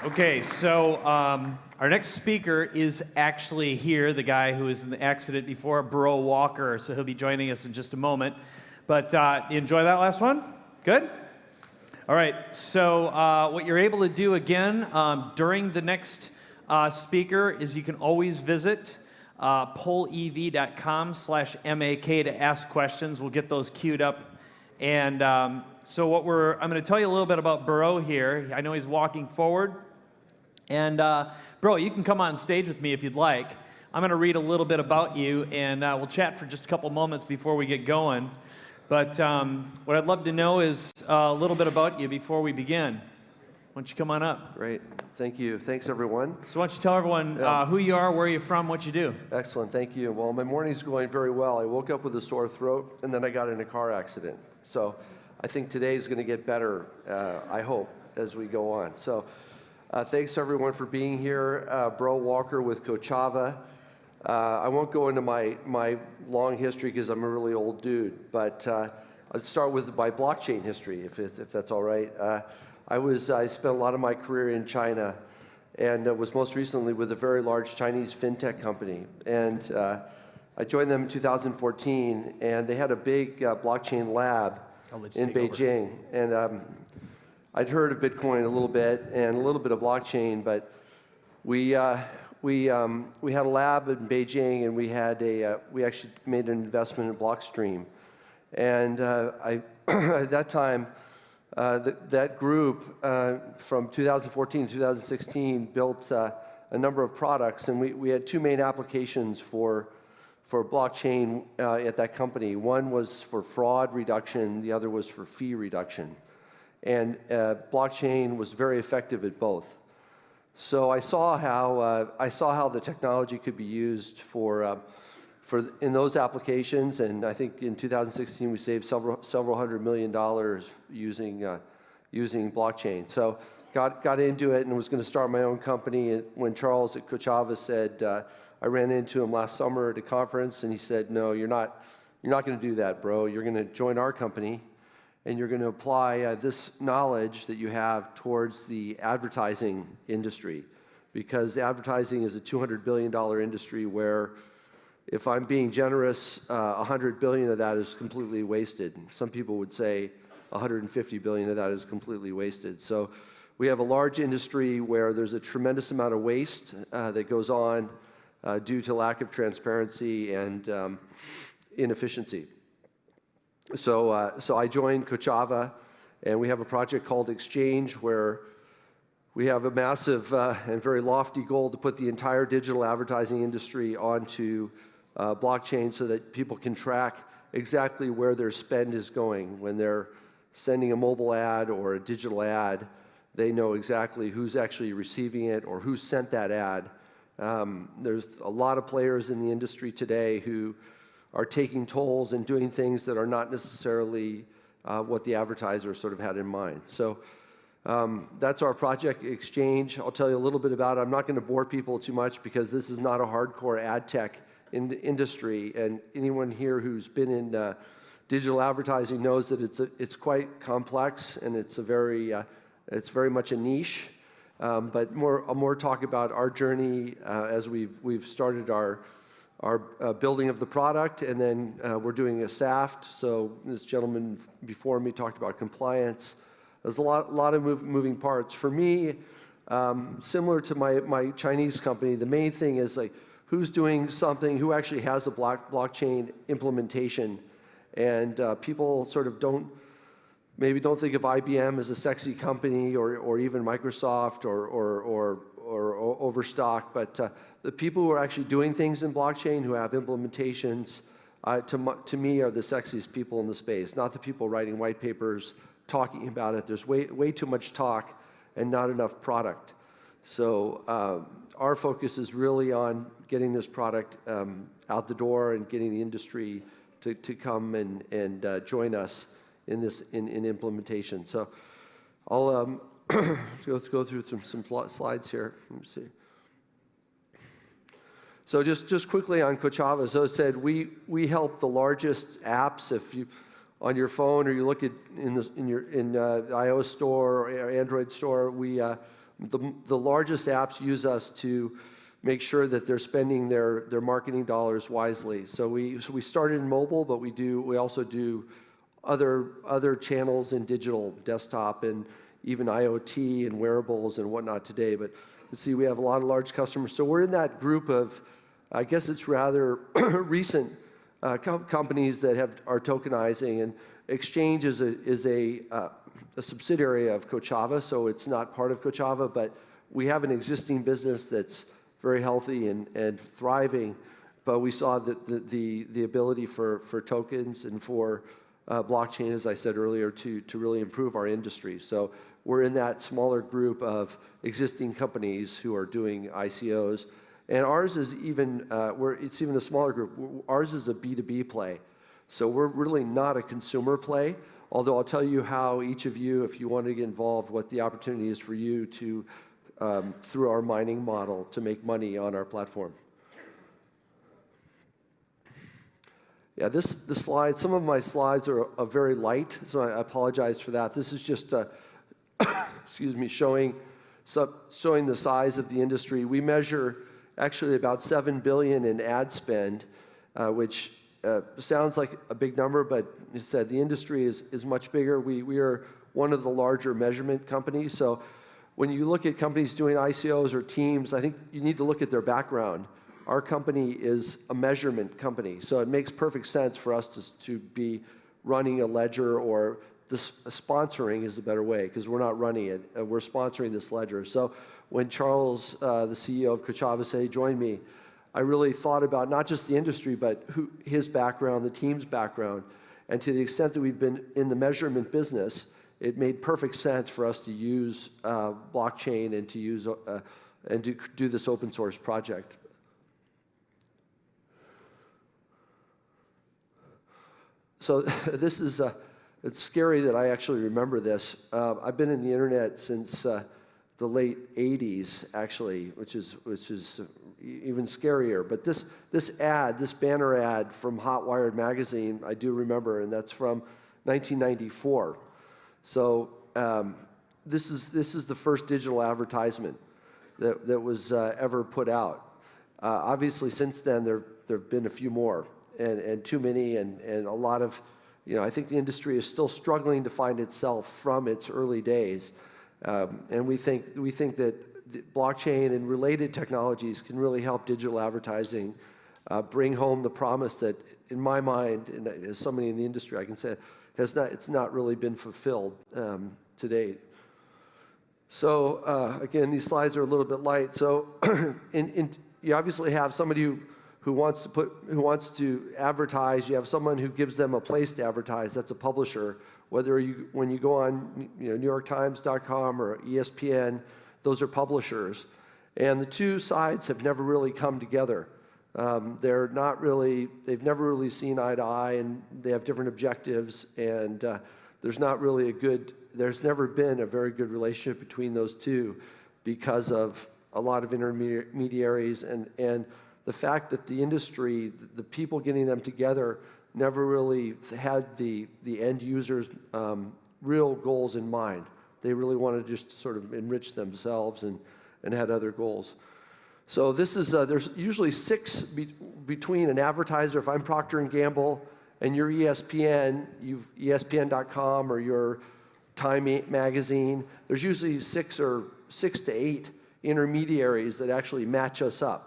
Okay, so our next speaker is actually here, the guy who was in the accident before, Breaux Walker, so he'll be joining us in just a moment. But you enjoy that last one? Good? All right, so what you're able to do again during the next speaker is you can always visit pollev.com/MAK to ask questions. We'll get those queued up. And so I'm going to tell you a little bit about Breaux here. I know he's walking forward. And Breaux, you can come on stage with me if you'd like. I'm going to read a little bit about you, and we'll chat for just a couple moments before we get going. But what I'd love to know is a little bit about you before we begin. Why don't you come on up? Great. Thank you. Thanks, everyone. So why don't you tell everyone who you are, where you're from, what you do. Excellent. Thank you. Well, my morning's going very well. I woke up with a sore throat, and then I got in a car accident. So I think today's going to get better, I hope, as we go on. So thanks, everyone, for being here. Breaux Walker with Kochava. I won't go into my long history because I'm a really old dude, but I'll start with my blockchain history, if that's all right. I spent a lot of my career in China, and was most recently with a very large Chinese fintech company. And I joined them in 2014, and they had a big blockchain lab in Beijing. And I'd heard of Bitcoin a little bit and a little bit of blockchain, but we had a lab in Beijing, and we actually made an investment in Blockstream. And at that time, that group from 2014 to 2016 built a number of products, and we had two main applications for blockchain at that company. One was for fraud reduction, the other was for fee reduction. And blockchain was very effective at both. So I saw how the technology could be used in those applications, and I think in 2016 we saved several $100 million using blockchain. So got into it and was going to start my own company. When Charles at Kochava said, I ran into him last summer at a conference, and he said, "No, you're not going to do that, bro. You're going to join our company, and you're going to apply this knowledge that you have towards the advertising industry, because advertising is a $200 billion industry where, if I'm being generous, 100 billion of that is completely wasted. Some people would say 150 billion of that is completely wasted. So we have a large industry where there's a tremendous amount of waste that goes on due to lack of transparency and inefficiency. So I joined Kochava, and we have a project called XCHNG, where we have a massive and very lofty goal to put the entire digital advertising industry onto blockchain so that people can track exactly where their spend is going. When they're sending a mobile ad or a digital ad, they know exactly who's actually receiving it or who sent that ad. There's a lot of players in the industry today who are taking tolls and doing things that are not necessarily what the advertiser sort of had in mind. So that's our project, XCHNG. I'll tell you a little bit about it. I'm not going to bore people too much because this is not a hardcore ad tech in the industry, and anyone here who's been in digital advertising knows that it's quite complex, and it's very much a niche. But I'll more talk about our journey as we've started our building of the product, and then we're doing a SAFT. So this gentleman before me talked about compliance. There's a lot of moving parts. For me, similar to my Chinese company, the main thing is like who's doing something, who actually has a blockchain implementation, and people sort of maybe don't think of IBM as a sexy company, or even Microsoft or Overstock, but the people who are actually doing things in blockchain, who have implementations, to me are the sexiest people in the space, not the people writing white papers, talking about it. There's way too much talk and not enough product. So our focus is really on getting this product out the door and getting the industry to come and join us in implementation. So I'll let's go through some slides here. Let me see. So just quickly on Kochava. So as I said, we help the largest apps. If you on your phone or you look at in the iOS store or Android store, we The largest apps use us to make sure that they're spending their marketing dollars wisely. So we started in mobile, but we also do other channels in digital, desktop, and even IoT and wearables and whatnot today. But you see, we have a lot of large customers. So we're in that group of, I guess it's rather recent companies that are tokenizing. And Exchange is a subsidiary of Kochava, so it's not part of Kochava, but we have an existing business that's very healthy and thriving. But we saw that the ability for tokens and for blockchain, as I said earlier, to really improve our industry. So we're in that smaller group of existing companies who are doing ICOs. And ours is even, it's even a smaller group. Ours is a B2B play. So we're really not a consumer play, although I'll tell you how each of you, if you want to get involved, what the opportunity is for you to, through our mining model, to make money on our platform. Yeah, this slide, some of my slides are very light, so I apologize for that. This is just, excuse me, showing the size of the industry. We measure actually about $7 billion in ad spend, which sounds like a big number, but as I said, the industry is much bigger. We are one of the larger measurement companies. So when you look at companies doing ICOs or teams, I think you need to look at their background. Our company is a measurement company, so it makes perfect sense for us to be running a ledger, or sponsoring is a better way, because we're not running it. We're sponsoring this ledger. So when Charles, the CEO of Kochava, said he joined me, I really thought about not just the industry, but his background, the team's background. And to the extent that we've been in the measurement business, it made perfect sense for us to use blockchain and to do this open source project. So this is, it's scary that I actually remember this. I've been in the internet since the late 80s, actually, which is even scarier. But this banner ad from Hotwired magazine, I do remember, and that's from 1994. So this is the first digital advertisement that was ever put out. Obviously, since then, there have been a few more. And too many, and a lot of, I think the industry is still struggling to find itself from its early days. And we think that the blockchain and related technologies can really help digital advertising bring home the promise that, in my mind, and as somebody in the industry, I can say, it's not really been fulfilled to date. So again, these slides are a little bit light. So you obviously have somebody who wants to advertise. You have someone who gives them a place to advertise. That's a publisher. When you go on NewYorkTimes.com or ESPN, those are publishers. And the two sides have never really come together. They've never really seen eye to eye, and they have different objectives. And there's never been a very good relationship between those two because of a lot of intermediaries and the fact that the industry, the people getting them together, never really had the end users' real goals in mind. They really wanted to just sort of enrich themselves and had other goals. So this is, there's usually 6 between an advertiser. If I'm Procter & Gamble and you're ESPN, ESPN.com or your Time magazine, there's usually 6 to 8 intermediaries that actually match us up.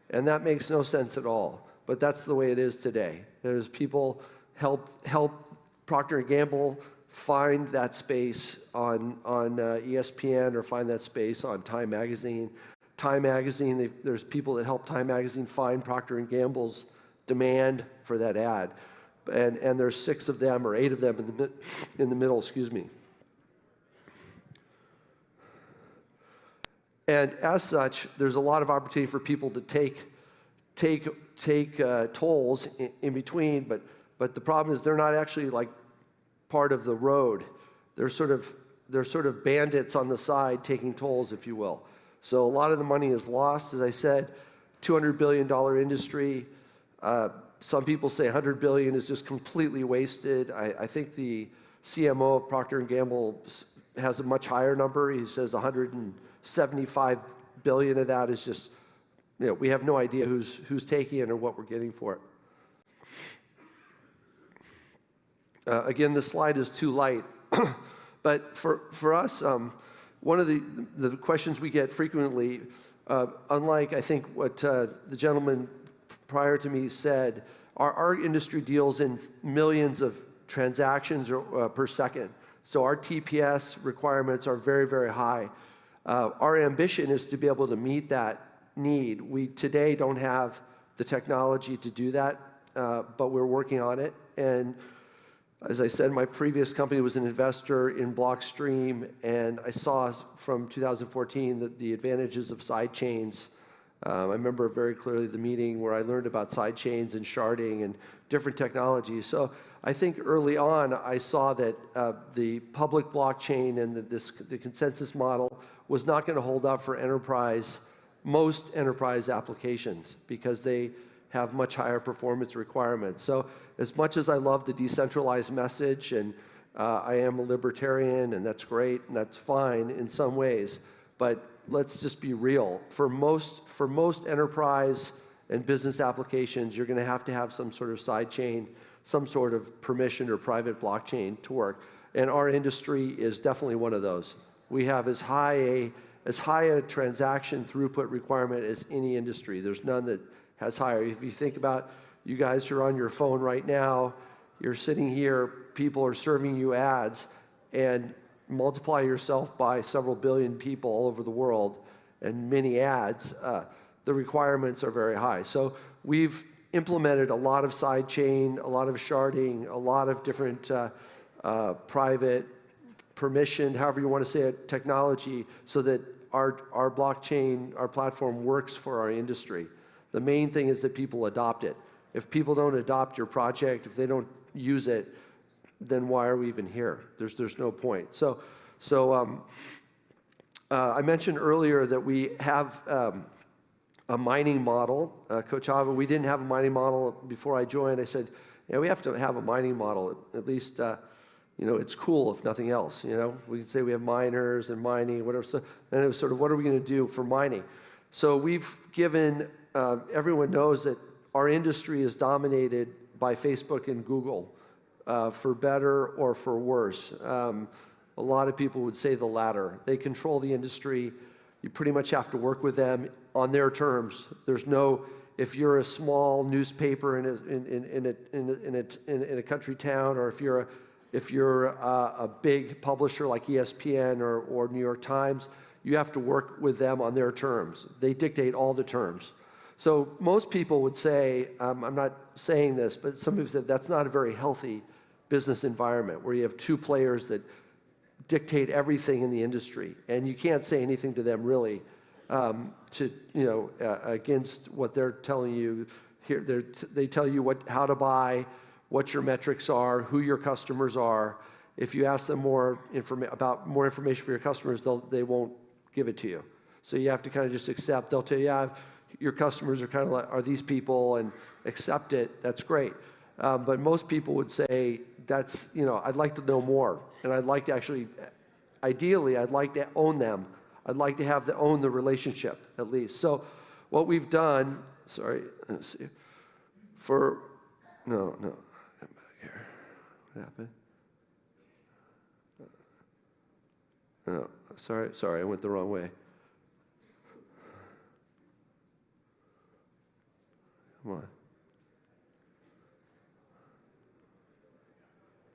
And that makes no sense at all, but that's the way it is today. There's people help Procter & Gamble find that space on ESPN or find that space on Time Magazine. Time Magazine, there's people that help Time Magazine find Procter & Gamble's demand for that ad. And there's 6 of them or 8 of them in the middle, excuse me. And as such, there's a lot of opportunity for people to take tolls in between, but the problem is they're not actually like part of the road. They're sort of bandits on the side taking tolls, if you will. So a lot of the money is lost. As I said, $200 billion industry. Some people say $100 billion is just completely wasted. I think the CMO of Procter & Gamble has a much higher number. He says $150 75 billion of that is just, we have no idea who's taking it or what we're getting for it. Again, this slide is too light, but for us, one of the questions we get frequently, unlike I think what the gentleman prior to me said, our industry deals in millions of transactions per second. So our TPS requirements are very, very high. Our ambition is to be able to meet that need. We today don't have the technology to do that, but we're working on it. And as I said, my previous company was an investor in Blockstream, and I saw from 2014 the advantages of side chains. I remember very clearly the meeting where I learned about side chains and sharding and different technologies. So I think early on I saw that the public blockchain and the consensus model was not going to hold up for most enterprise applications because they have much higher performance requirements. So as much as I love the decentralized message, and I am a libertarian, and that's great, and that's fine in some ways, but let's just be real. For most enterprise and business applications, you're going to have some sort of side chain, some sort of permissioned or private blockchain to work. And our industry is definitely one of those. We have as high a transaction throughput requirement as any industry. There's none that has higher. If you think about you guys who are on your phone right now, you're sitting here, people are serving you ads, and multiply yourself by several billion people all over the world and many ads, the requirements are very high. So we've implemented a lot of side chain, a lot of sharding, a lot of different private, permission, however you want to say it, technology, so that our blockchain, our platform works for our industry. The main thing is that people adopt it. If people don't adopt your project, if they don't use it, then why are we even here? There's no point. So I mentioned earlier that we have a mining model. Coach Ava, we didn't have a mining model before I joined. I said, yeah, we have to have a mining model. At least, it's cool if nothing else. We can say we have miners and mining, whatever. So then it was sort of, what are we going to do for mining? So we've given, everyone knows that our industry is dominated by Facebook and Google, for better or for worse. A lot of people would say the latter. They control the industry. You pretty much have to work with them on their terms. There's no, if you're a small newspaper in a country town, or if you're a big publisher like ESPN or New York Times, you have to work with them on their terms. They dictate all the terms. So most people would say, I'm not saying this, but some people said that's not a very healthy business environment where you have two players that dictate everything in the industry, and you can't say anything to them really against what they're telling you. Here, they tell you how to buy, what your metrics are, who your customers are. If you ask them more information for your customers, they won't give it to you. So you have to kind of just accept. They'll tell you, yeah, your customers are kind of like, are these people, and accept it. That's great. But most people would say, that's, I'd like to know more. And I'd like to actually, ideally, I'd like to own them. I'd like to own the relationship, at least. So what we've done, sorry, let's see. No, come back here. What happened? No, sorry, I went the wrong way. Come on.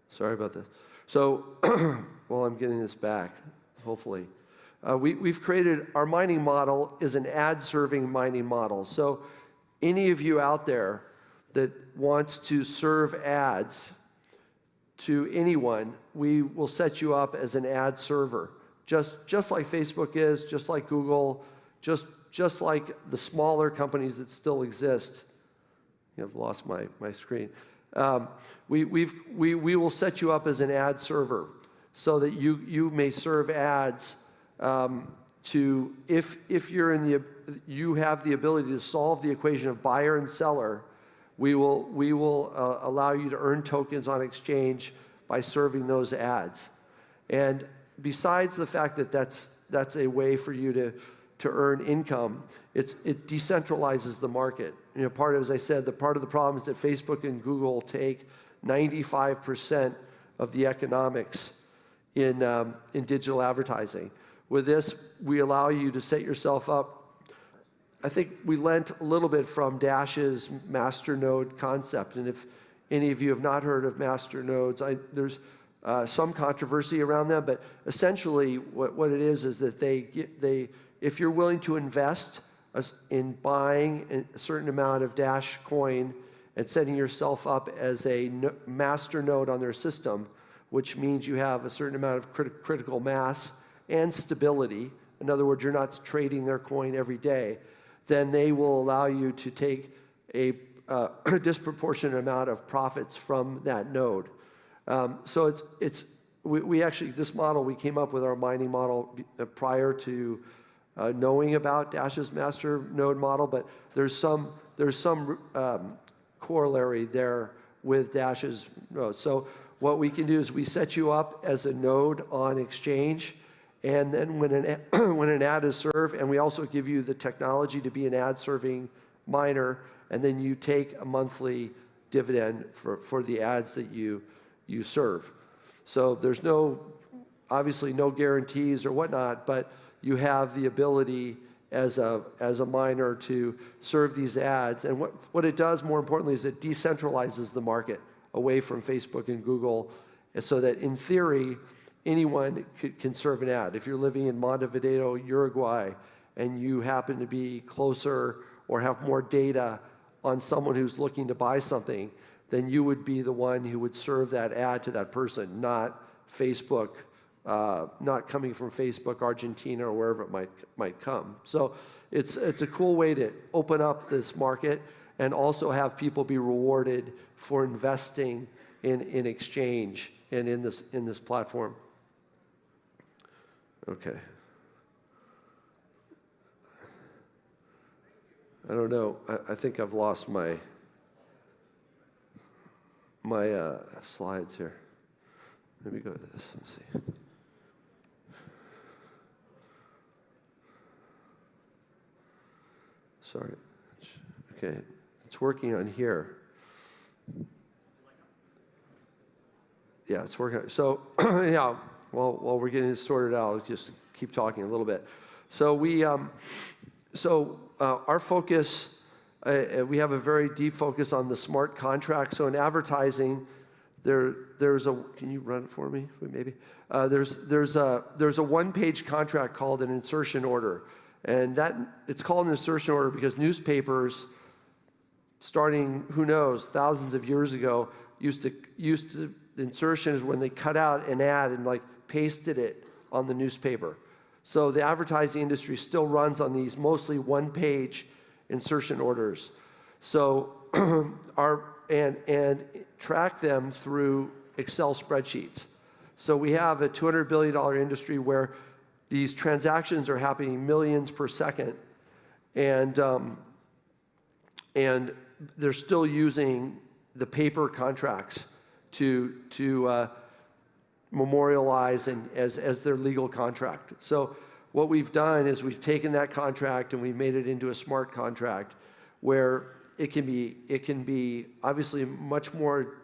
Sorry about this. So, while I'm getting this back, hopefully, we've created, our mining model is an ad-serving mining model. So, any of you out there that wants to serve ads to anyone, we will set you up as an ad server. Just like Facebook is, just like Google, just like the smaller companies that still exist. I've lost my screen. We will set you up as an ad server so that you may serve ads to, if you have the ability to solve the equation of buyer and seller, we will allow you to earn tokens on exchange by serving those ads. And besides the fact that that's that's a way for you to earn income. It decentralizes the market. You know, part of, as I said, part of the problem is that Facebook and Google take 95% of the economics in digital advertising. With this, we allow you to set yourself up. I think we lent a little bit from Dash's masternode concept, and if any of you have not heard of masternodes, there's some controversy around them, but essentially what it is that if you're willing to invest in buying a certain amount of Dash coin and setting yourself up as a master node on their system, which means you have a certain amount of critical mass and stability, in other words, you're not trading their coin every day, then they will allow you to take a disproportionate amount of profits from that node. So we actually, this model, we came up with our mining model prior to knowing about Dash's master node model, but there's some corollary there with Dash's node. So what we can do is we set you up as a node on Exchange, and then when an ad is served, and we also give you the technology to be an ad-serving miner, and then you take a monthly dividend for the ads that you serve. So there's obviously no guarantees or whatnot, but you have the ability as a miner to serve these ads. And what it does, more importantly, is it decentralizes the market away from Facebook and Google, and so that in theory, anyone can serve an ad. If you're living in Montevideo, Uruguay, and you happen to be closer or have more data on someone who's looking to buy something, then you would be the one who would serve that ad to that person, not Facebook, not coming from Facebook, Argentina, or wherever it might come. So it's a cool way to open up this market and also have people be rewarded for investing in Exchange and in this platform. Okay. I don't know. I think I've lost my slides here. Let me go to this. Let's see. Sorry. Okay. It's working on here. Yeah, it's working. So, yeah, while we're getting this sorted out, let's just keep talking a little bit. So our focus, we have a very deep focus on the smart contract. So in advertising, there's a, can you run it for me, maybe? There's a one-page contract called an insertion order. And it's called an insertion order because newspapers, starting, who knows, thousands of years ago, used to the insertion is when they cut out an ad and like pasted it on the newspaper. So the advertising industry still runs on these mostly one-page insertion orders. So and track them through Excel spreadsheets. So we have a $200 billion industry where these transactions are happening millions per second, and they're still using the paper contracts to memorialize and as their legal contract. So what we've done is we've taken that contract and we've made it into a smart contract where it can be obviously much more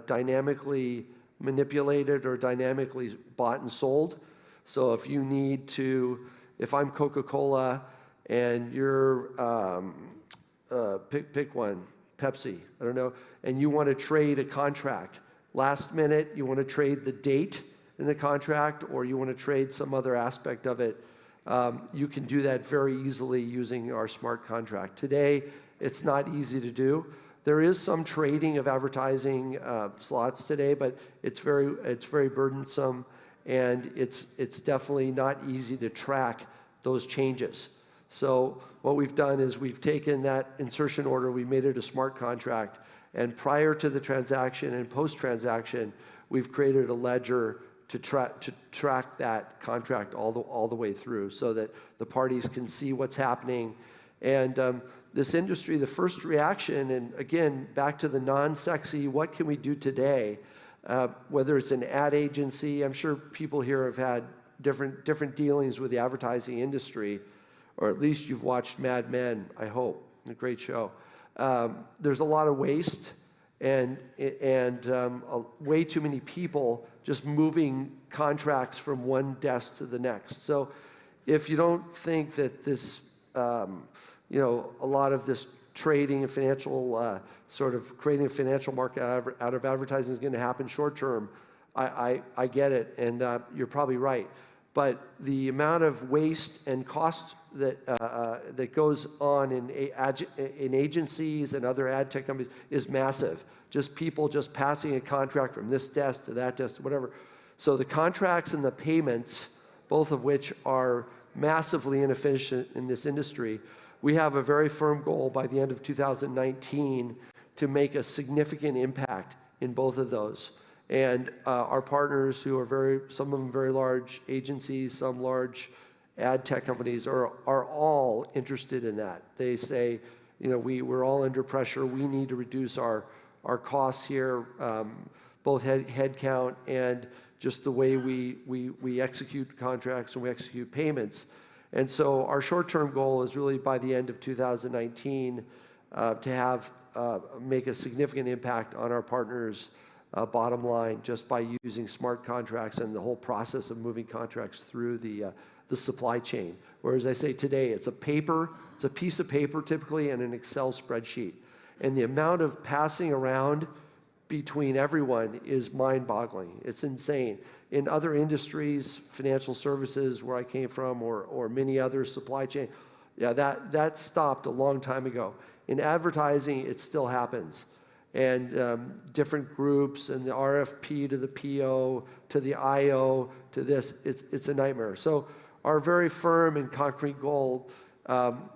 dynamically manipulated or dynamically bought and sold. So if you need to, if I'm Coca-Cola and you're pick one, Pepsi, I don't know, and you want to trade a contract last minute, you want to trade the date in the contract, or you want to trade some other aspect of it, you can do that very easily using our smart contract. Today, it's not easy to do. There is some trading of advertising slots today, but it's very burdensome, and it's definitely not easy to track those changes. So what we've done is we've taken that insertion order, we made it a smart contract, and prior to the transaction and post-transaction, we've created a ledger to track that contract all the way through so that the parties can see what's happening. And this industry, the first reaction, and again, back to the non-sexy, what can we do today? Whether it's an ad agency, I'm sure people here have had different dealings with the advertising industry, or at least you've watched Mad Men, I hope, a great show. There's a lot of waste and way too many people just moving contracts from one desk to the next. So if you don't think that this, a lot of this trading and financial, sort of creating a financial market out of advertising is going to happen short term, I get it, and you're probably right. But the amount of waste and cost that goes on in agencies and other ad tech companies is massive. Just people just passing a contract from this desk to that desk to whatever. So the contracts and the payments, both of which are massively inefficient in this industry, we have a very firm goal by the end of 2019 to make a significant impact in both of those. And our partners, who are some of them very large agencies, some large ad tech companies, are all interested in that. They say, we're all under pressure. We need to reduce our costs here, both head count and just the way we execute contracts and we execute payments. And so our short-term goal is really by the end of 2019 to make a significant impact on our partners' bottom line just by using smart contracts and the whole process of moving contracts through the supply chain. Whereas I say today, it's a piece of paper typically and an Excel spreadsheet. And the amount of passing around between everyone is mind-boggling. It's insane. In other industries, financial services, where I came from, or many other supply chain, that stopped a long time ago. In advertising, it still happens. And different groups, and the RFP to the PO, to the IO, to this, it's a nightmare. So our very firm and concrete goal,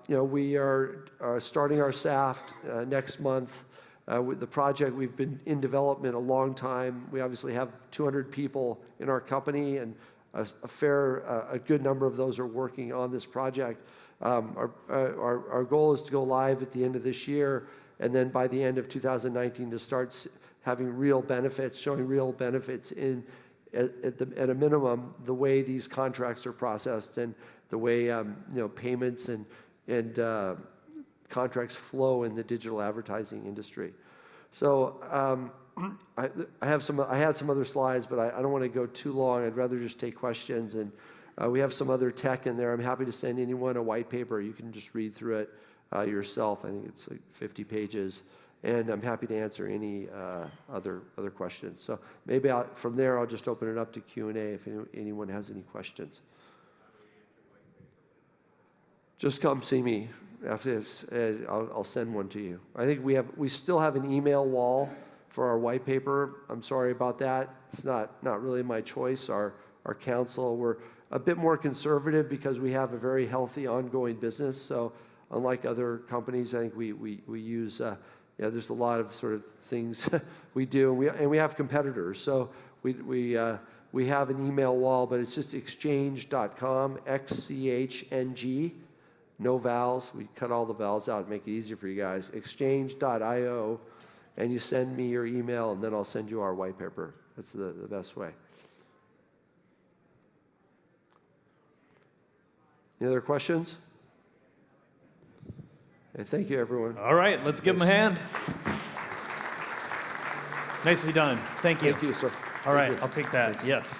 we are starting our SAFT next month. With the project, we've been in development a long time. We obviously have 200 people in our company, and a good number of those are working on this project. Our goal is to go live at the end of this year, and then by the end of 2019 to start having real benefits, showing real benefits at a minimum, the way these contracts are processed and the way payments and contracts flow in the digital advertising industry. So I had some other slides, but I don't want to go too long. I'd rather just take questions. And we have some other tech in there. I'm happy to send anyone a white paper. You can just read through it yourself. I think it's like 50 pages. And I'm happy to answer any other questions. So maybe from there, I'll just open it up to Q&A if anyone has any questions. Just come see me. After this, I'll send one to you. I think we still have an email wall for our white paper. I'm sorry about that. It's not really my choice. Our council, we're a bit more conservative because we have a very healthy ongoing business. So unlike other companies, I think we use there's a lot of sort of things we do, and we have competitors. So we have an email wall, but it's just XCHNG.com, XCHNG. No vowels. We cut all the vowels out and make it easier for you guys. Exchange.io, and you send me your email, and then I'll send you our white paper. That's the best way. Any other questions? Okay, thank you, everyone. All right, let's give them a hand. Nicely done. Thank you. Thank you, sir. All right, I'll take that. Yes.